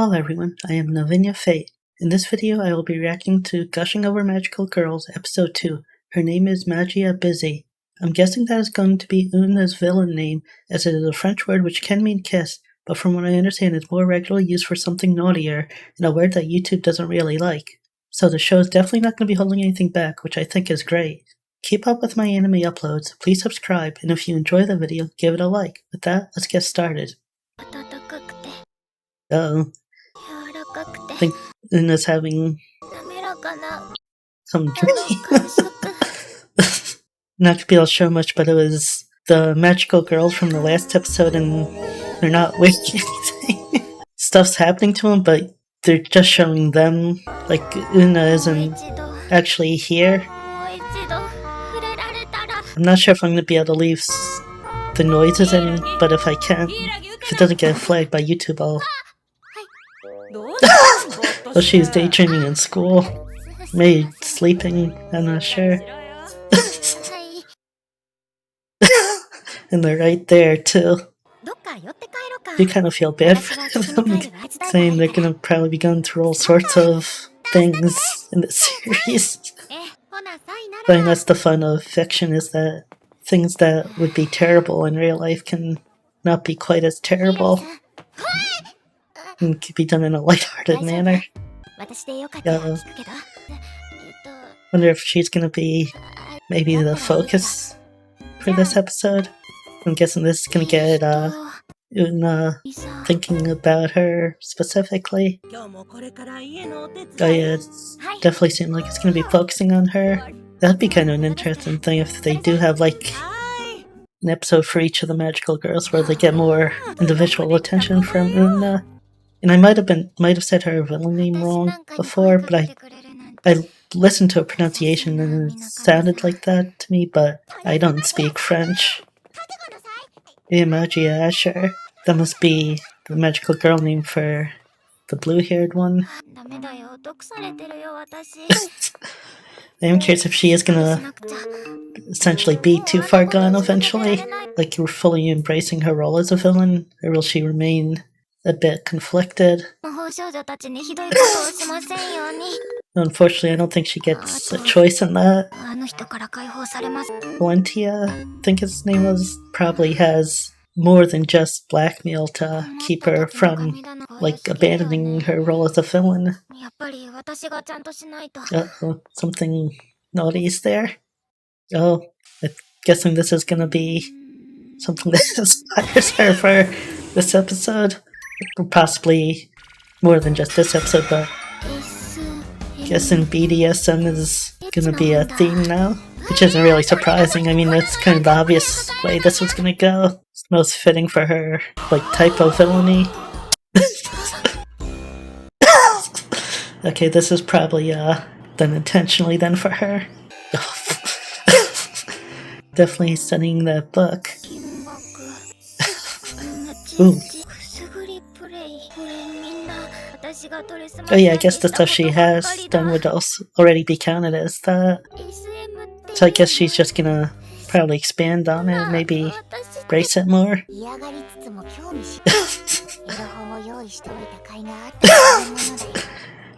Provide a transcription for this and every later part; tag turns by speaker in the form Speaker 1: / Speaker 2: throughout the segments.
Speaker 1: Hello everyone, I am Navinia Fate. In this video I will be reacting to Gushing Over Magical Girls Episode 2. Her name is Magia Busy. I'm guessing that is going to be Una's villain name, as it is a French word which can mean kiss, but from what I understand it's more regularly used for something naughtier, and a word that YouTube doesn't really like. So the show is definitely not going to be holding anything back, which I think is great. Keep up with my anime uploads, please subscribe, and if you enjoy the video, give it a like. With that, let's get started. Uh-oh. I think Una's having some dream. Not to be able to show much, but it was the magical girls from the last episode and they're not waking anything. Stuff's happening to them, but they're just showing them. Like, Una isn't actually here. I'm not sure if I'm going to be able to leave the noises in, but if I can, if it doesn't get flagged by YouTube, I'll... Well, she's daydreaming in school. Maybe sleeping, I'm not sure. And they're right there, too. You kind of feel bad for them, saying they're gonna probably be going through all sorts of things in the series. But I mean, that's the fun of fiction, is that things that would be terrible in real life can not be quite as terrible. And could be done in a lighthearted manner. Wonder if she's gonna be maybe the focus for this episode. I'm guessing this is gonna get Una thinking about her specifically. Oh yeah, it definitely seems like it's gonna be focusing on her. That'd be kind of an interesting thing if they do have like an episode for each of the magical girls where they get more individual attention from Una. And I might have said her villain name wrong before, but I listened to a pronunciation and it sounded like that to me, but I don't speak French. Yeah, Magia, sure. That must be the magical girl name for the blue-haired one. I am curious if she is gonna essentially be too far gone eventually, like you're fully embracing her role as a villain, or will she remain a bit conflicted? Unfortunately, I don't think she gets a choice in that. Valentia, I think his name was, probably has more than just blackmail to keep her from, like, abandoning her role as a villain. Uh-oh, something naughty is there? Oh, I'm guessing this is gonna be something that inspires her for this episode. Possibly more than just this episode, but guessing BDSM is gonna be a theme now, which isn't really surprising. I mean, that's kind of the obvious way this was gonna go. It's most fitting for her, like, type of villainy. Okay, this is probably done intentionally then for her. Definitely studying that book. Ooh. Oh yeah, I guess the stuff she has done would also already be counted as that. So I guess she's just gonna probably expand on it, maybe brace it more.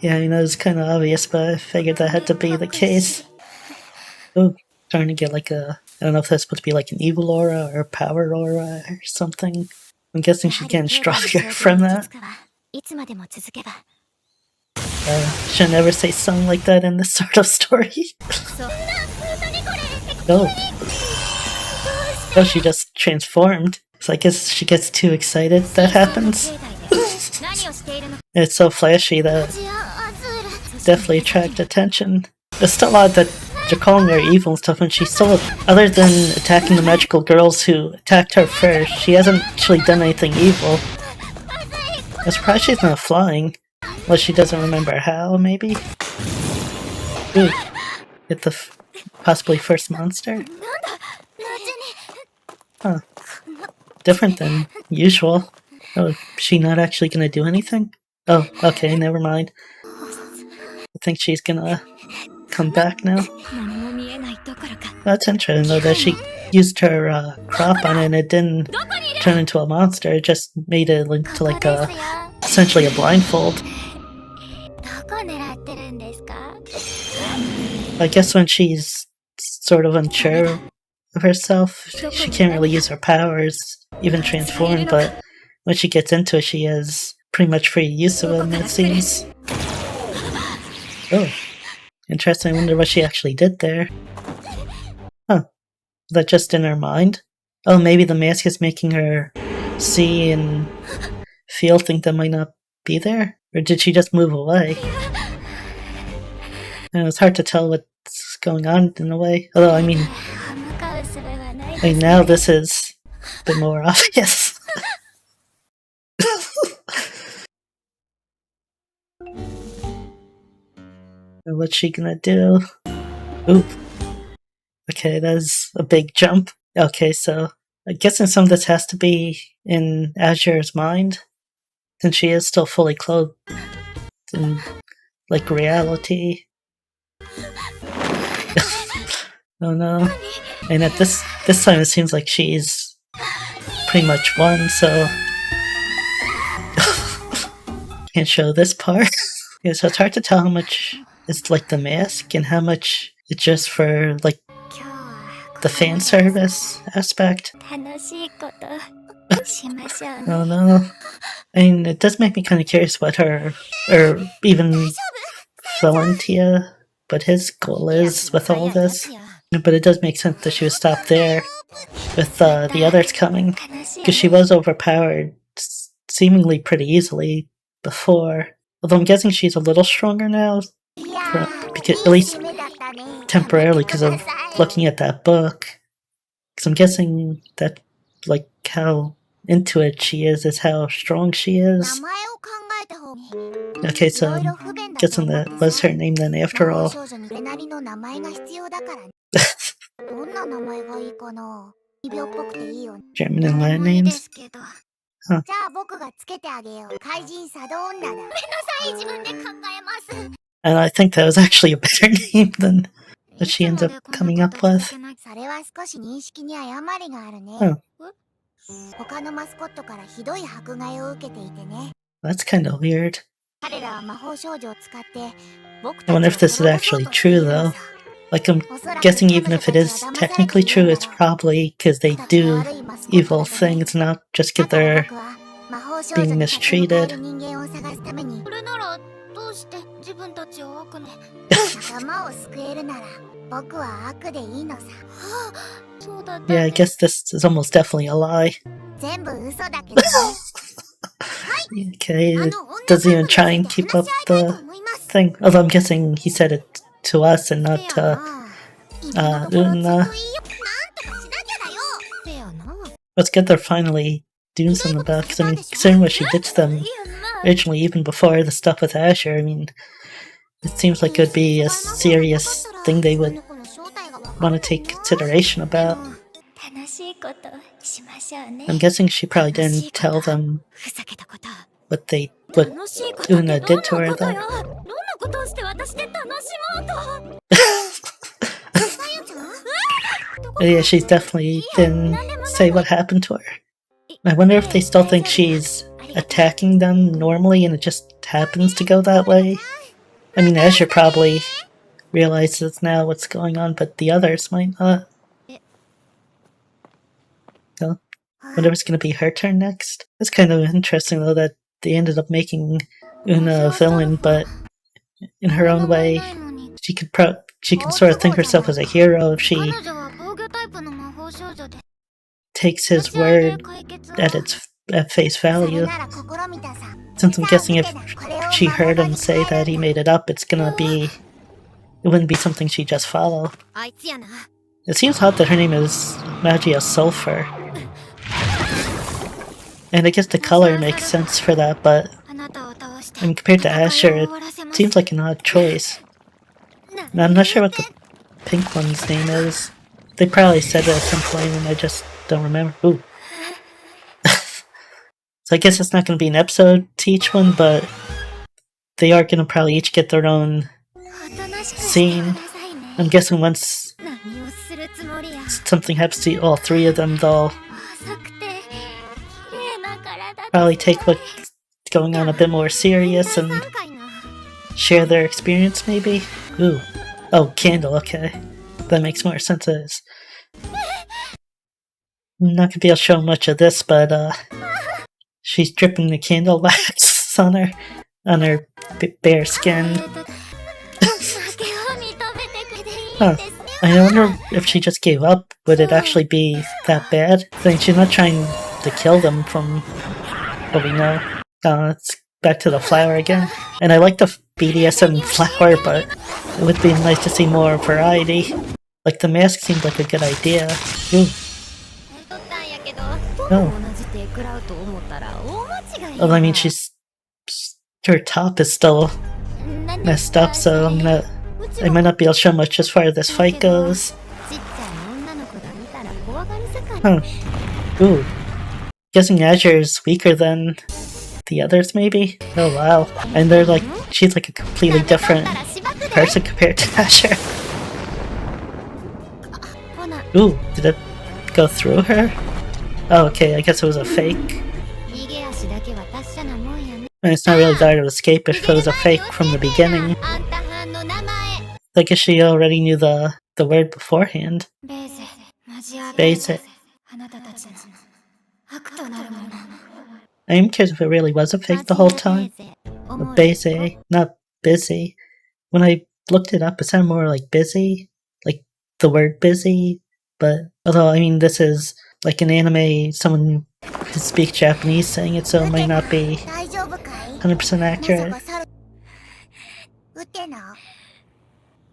Speaker 1: Yeah, I know it's kind of obvious, but I figured that had to be the case. Oh, starting to get like a... I don't know if that's supposed to be like an evil aura or a power aura or something. I'm guessing she's getting stronger from that. Should never say something like that in this sort of story. Oh, she just transformed. So I guess she gets too excited that happens. It's so flashy that definitely attract attention. It's still odd that they're calling her evil and stuff, and she's still, other than attacking the magical girls who attacked her first, she hasn't actually done anything evil. I'm surprised she's not flying. Unless she doesn't remember how, maybe? Ooh, hit the possibly first monster? Huh. Different than usual. Oh, is she not actually gonna do anything? Oh, okay, never mind. I think she's gonna come back now. That's interesting though, that she used her crop on it and it didn't turn into a monster, it just made it into like a essentially a blindfold. I guess when she's sort of unsure of herself, she can't really use her powers, even transform, but when she gets into it, she has pretty much free use of them, it seems. Oh, interesting. I wonder what she actually did there. Huh. Is that just in her mind? Oh, maybe the mask is making her see and feel things that might not be there? Or did she just move away? And it's hard to tell what's going on in a way. Although, I mean, now this is a bit more obvious. What's she gonna do? Oop. Okay, that's a big jump. Okay, so I'm guessing some of this has to be in Azure's mind, since she is still fully clothed in, like, reality. Oh no. And at this time it seems like she's pretty much won, so can't show this part. Yeah, so it's hard to tell how much is like the mask and how much it's just for like the fan service aspect. Oh no. I mean, it does make me kind of curious what her, or even Valentia, what his goal is with all this. But it does make sense that she would stop there with the others coming, because she was overpowered seemingly pretty easily before. Although I'm guessing she's a little stronger now, because, at least temporarily, because of looking at that book. Because I'm guessing that, like, how into it she is how strong she is. Okay, so I'm guessing that was her name then after all. German and Latin names? Huh. And I think that was actually a better name than what she ends up coming up with. Huh. That's kind of weird. I wonder if this is actually true, though. Like, I'm guessing even if it is technically true, it's probably because they do evil things, not just because they're being mistreated. Yeah, I guess this is almost definitely a lie. Okay, it doesn't even try and keep up the thing. Although I'm guessing he said it to us and not to Una. It's good they're finally doing something about it, because I mean, considering what she did to them originally, even before the stuff with Azure, I mean, it seems like it would be a serious thing they would want to take consideration about. I'm guessing she probably didn't tell them what Una did to her, though. Yeah, she definitely didn't say what happened to her. I wonder if they still think she's attacking them normally and it just happens to go that way. I mean, Azure probably realizes now what's going on, but the others might not. So, I wonder if it's going to be her turn next. It's kind of interesting, though, that they ended up making Una a villain, but in her own way, she could sort of think herself as a hero if she takes his word at face value. Since I'm guessing if she heard him say that he made it up, it wouldn't be something she'd just follow. It seems odd that her name is Magia Sulfur. And I guess the color makes sense for that, but I mean, compared to Asher, it seems like an odd choice. And I'm not sure what the pink one's name is. They probably said it at some point and I just don't remember. Ooh. So I guess it's not going to be an episode to each one, but they are going to probably each get their own scene. I'm guessing once something happens to all three of them, they'll probably take what going on a bit more serious and share their experience, maybe? Ooh. Oh, candle, okay. That makes more sense. I'm not gonna be able to show much of this, but she's dripping the candle wax on her bare skin. Huh. I wonder if she just gave up, would it actually be that bad? I think she's not trying to kill them from what we know. It's back to the flower again. And I like the BDSM flower, but it would be nice to see more variety. Like, the mask seemed like a good idea. Ooh. Oh. Well, I mean, her top is still messed up, so I might not be able to show much as far as this fight goes. Huh. Ooh. Guessing Azure is weaker than the others, maybe? Oh wow. And she's like a completely different person compared to Azure. Ooh, did it go through her? Oh, okay, I guess it was a fake. And it's not really hard to escape if it was a fake from the beginning. I guess she already knew the word beforehand. Baiser. I am curious if it really was a fake the whole time. Baiser, not busy. When I looked it up, it sounded more like busy. Like the word busy. But, although, I mean, this is like an anime, someone who speaks Japanese saying it, so it might not be 100% accurate.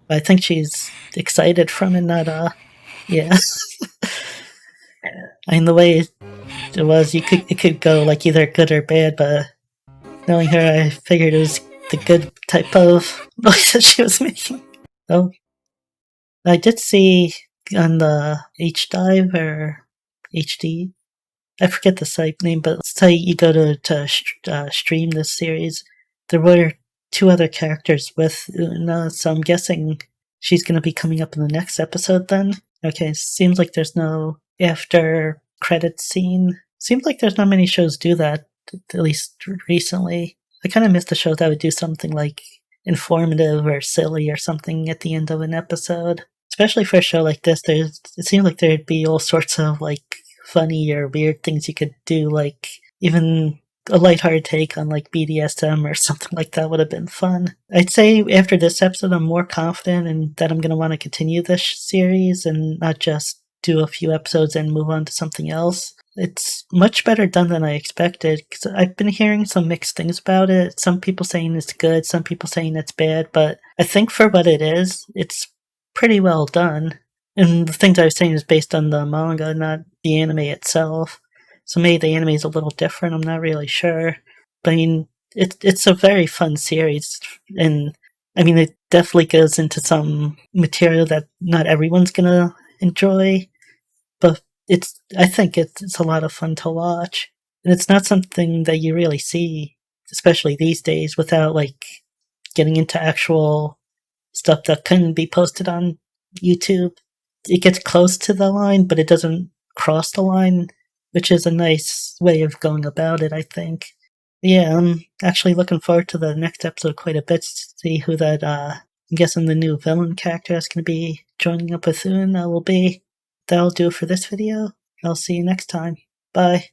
Speaker 1: I think she's excited from it, not, yeah. I mean, the way it was, it could go like either good or bad, but knowing her, I figured it was the good type of noise that she was making. Oh. I did see on the H-Dive or HD, I forget the site name, but let's say you go to stream this series, there were 2 other characters with Una, so I'm guessing she's going to be coming up in the next episode then. Okay, seems like there's no after credits scene. Seems like there's not many shows do that, at least recently. I kind of miss the shows that would do something like informative or silly or something at the end of an episode. Especially for a show like this, it seems like there'd be all sorts of like funny or weird things you could do, like even a lighthearted take on like BDSM or something like that would have been fun. I'd say after this episode, I'm more confident and that I'm going to want to continue this series and not just do a few episodes and move on to something else. It's much better done than I expected, because I've been hearing some mixed things about it. Some people saying it's good, some people saying it's bad, but I think for what it is, it's pretty well done. And the things I was saying is based on the manga, not the anime itself. So maybe the anime is a little different, I'm not really sure. But I mean, it's a very fun series, and I mean, it definitely goes into some material that not everyone's gonna enjoy, but I think it's a lot of fun to watch. And it's not something that you really see, especially these days, without like getting into actual stuff that can be posted on YouTube. It gets close to the line, but it doesn't cross the line, which is a nice way of going about it, I think. Yeah, I'm actually looking forward to the next episode quite a bit to see who that, I'm guessing the new villain character that's going to be joining up with Una will be. That'll do it for this video. I'll see you next time. Bye.